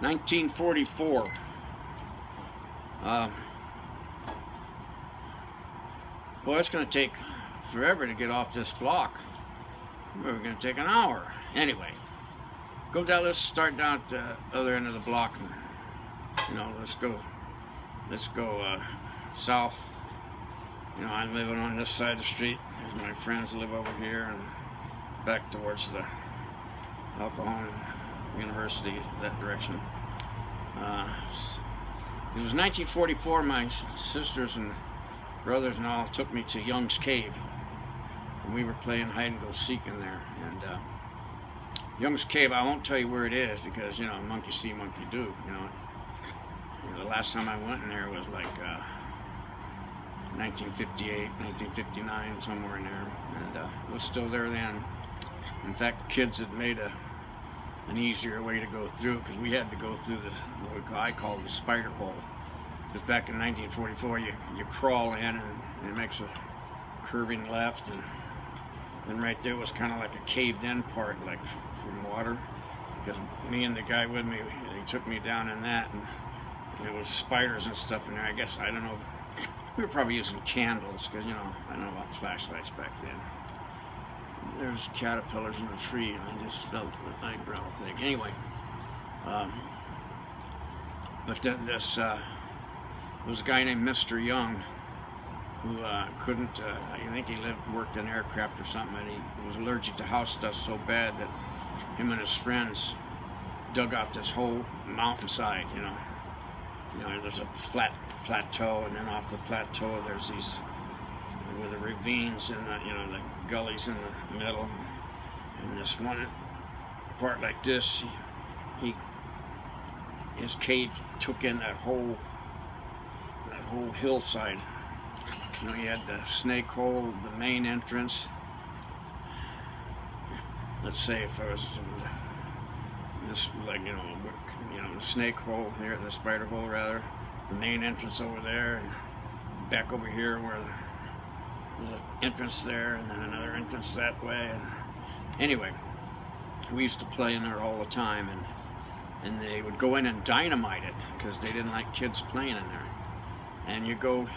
1944. Well, it's going to take forever to get off this block. We're going to take an hour. Anyway, go down. Let's start down at the other end of the block, and let's go south. I'm living on this side of the street. My friends live over here, and back towards the Al Cajon University, that direction. It was 1944. My sisters and brothers and all took me to Young's Cave, and we were playing hide and go seek in there. And Young's Cave, I won't tell you where it is because monkey see, monkey do. The last time I went in there was like 1958, 1959, somewhere in there, and it was still there then. In fact, kids had made an easier way to go through because we had to go through what I call the spider hole. Because back in 1944, you crawl in and it makes a curving left, and right there was kind of like a caved-in part, like from water. Because me and the guy with me, he took me down in that, and there was spiders and stuff in there. I guess, I don't know, we were probably using candles because I don't know about flashlights back then. There's caterpillars in the tree, and I just felt the eyebrow thing. Anyway, but this was a guy named Mr. Young who couldn't. I think he worked in aircraft or something, and he was allergic to house dust so bad that him and his friends dug out this whole mountainside. There's a flat plateau, and then off the plateau there's these with the ravines and the gullies in the middle. And this one part like this, his cave took in that whole hillside. He had the snake hole, the main entrance. Let's say if I was this, like the snake hole here, the spider hole rather, the main entrance over there, and back over here where there's an entrance there, and then another entrance that way. And anyway, we used to play in there all the time, and they would go in and dynamite it because they didn't like kids playing in there. And you go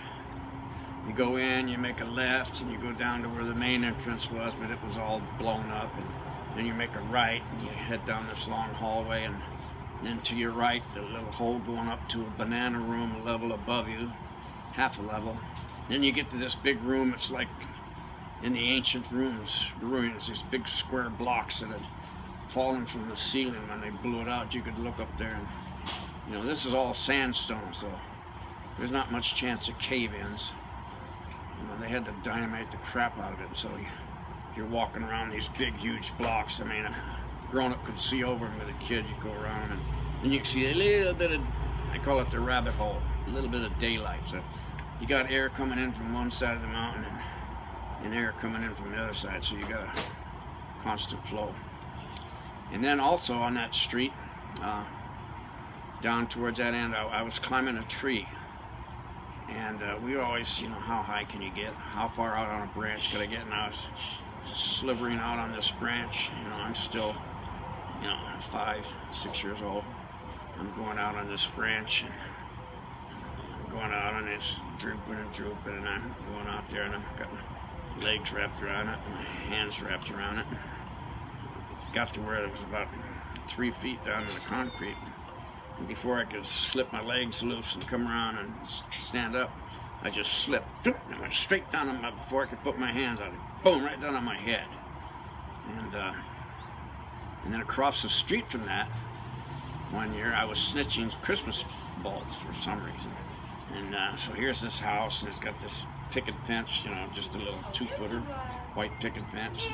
in, you make a left, and you go down to where the main entrance was, but it was all blown up. And then you make a right, and you head down this long hallway, and then to your right, the little hole going up to a banana room a level above you, half a level. Then you get to this big room. It's like in the ancient ruins, these big square blocks that had fallen from the ceiling when they blew it out. You could look up there, and this is all sandstone, so there's not much chance of cave-ins. They had to dynamite the crap out of it, so you're walking around these big, huge blocks. I mean, a grown-up could see over them. With a kid, you go around, and you can see a little bit of, I call it the rabbit hole, a little bit of daylight. So you got air coming in from one side of the mountain and air coming in from the other side, so you got a constant flow. And then also on that street, down towards that end, I was climbing a tree. And we always, how high can you get? How far out on a branch could I get? And I was slivering out on this branch. I'm still, 5, 6 years old. I'm going out on this branch, and I'm going out on this drooping, and I'm going out there, and I've got my legs wrapped around it, and my hands wrapped around it. Got to where it was about 3 feet down to the concrete. And before I could slip my legs loose and come around and stand up, I just slipped. And I went straight down on before I could put my hands out. Boom, right down on my head. And then across the street from that, one year I was snitching Christmas balls for some reason. And so here's this house, and it's got this picket fence, just a little 2-footer, white picket fence.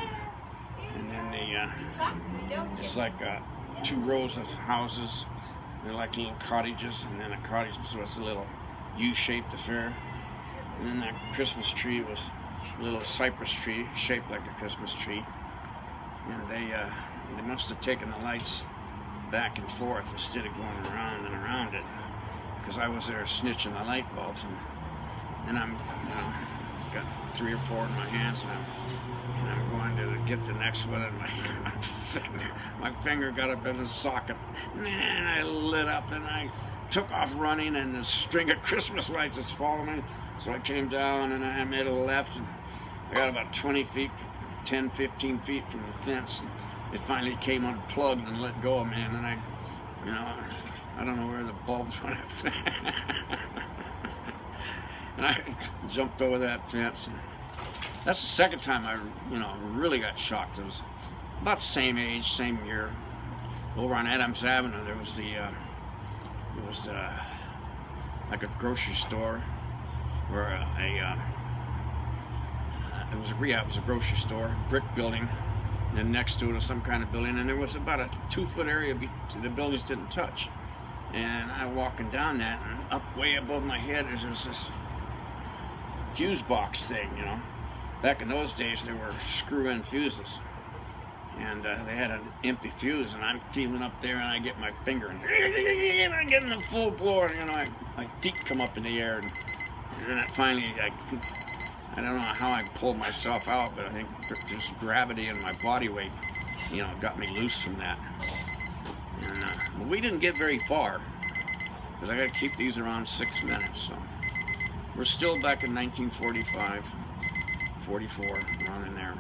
And then it's like 2 rows of houses. They're like little cottages, and then a cottage, so it's a little U-shaped affair. And then that Christmas tree was a little cypress tree shaped like a Christmas tree. And they must have taken the lights back and forth instead of going around and around it, because I was there snitching the light bulbs. And I'm got 3 or 4 in my hands, and I'm going to get the next one, and my finger got up in the socket, and I lit up, and I took off running, and the string of Christmas lights just followed me. So I came down, and I made a left, and I got about 20 feet, 10, 15 feet from the fence, and it finally came unplugged and let go of me, and then I don't know where the bulbs went. And I jumped over that fence, and that's the second time I, really got shocked. It was about the same age, same year. Over on Adams Avenue, there was like a grocery store, where it was a grocery store, brick building, and then next to it was some kind of building, and there was about a 2-foot area the buildings didn't touch. And I'm walking down that, and up way above my head there's this fuse box thing, Back in those days, there were screw-in fuses, and they had an empty fuse, and I'm feeling up there, and I get my finger, and I'm getting the full blower, and my feet come up in the air, and then finally, I don't know how I pulled myself out, but I think just gravity and my body weight, got me loose from that. And but we didn't get very far, because I got to keep these around 6 minutes. So we're still back in 1945, 44, around in there.